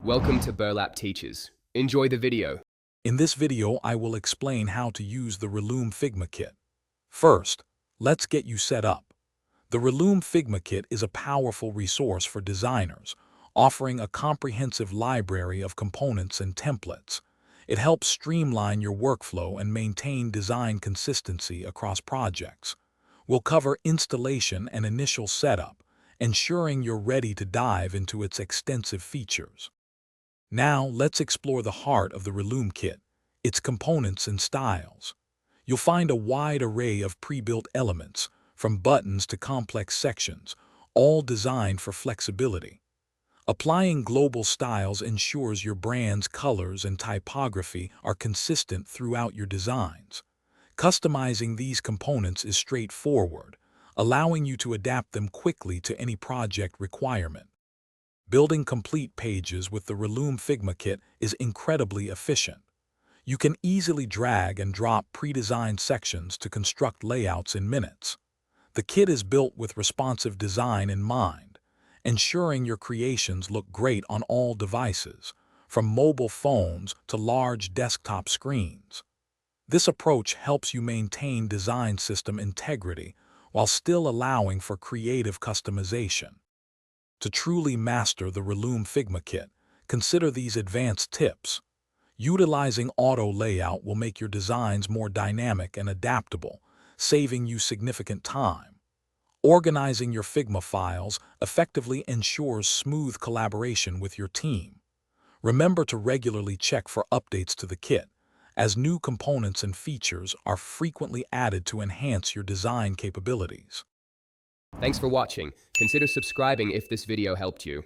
Welcome to Burlap Teachers. Enjoy the video. In this video, I will explain how to use the Relume Figma Kit. First, let's get you set up. The Relume Figma Kit is a powerful resource for designers, offering a comprehensive library of components and templates. It helps streamline your workflow and maintain design consistency across projects. We'll cover installation and initial setup, ensuring you're ready to dive into its extensive features. Now, let's explore the heart of the Relume Kit, its components and styles. You'll find a wide array of pre-built elements, from buttons to complex sections, all designed for flexibility. Applying global styles ensures your brand's colors and typography are consistent throughout your designs. Customizing these components is straightforward, allowing you to adapt them quickly to any project requirement. Building complete pages with the Relume Figma Kit is incredibly efficient. You can easily drag and drop pre-designed sections to construct layouts in minutes. The kit is built with responsive design in mind, ensuring your creations look great on all devices, from mobile phones to large desktop screens. This approach helps you maintain design system integrity while still allowing for creative customization. To truly master the Relume Figma Kit, consider these advanced tips. Utilizing auto layout will make your designs more dynamic and adaptable, saving you significant time. Organizing your Figma files effectively ensures smooth collaboration with your team. Remember to regularly check for updates to the kit, as new components and features are frequently added to enhance your design capabilities. Thanks for watching. Consider subscribing if this video helped you.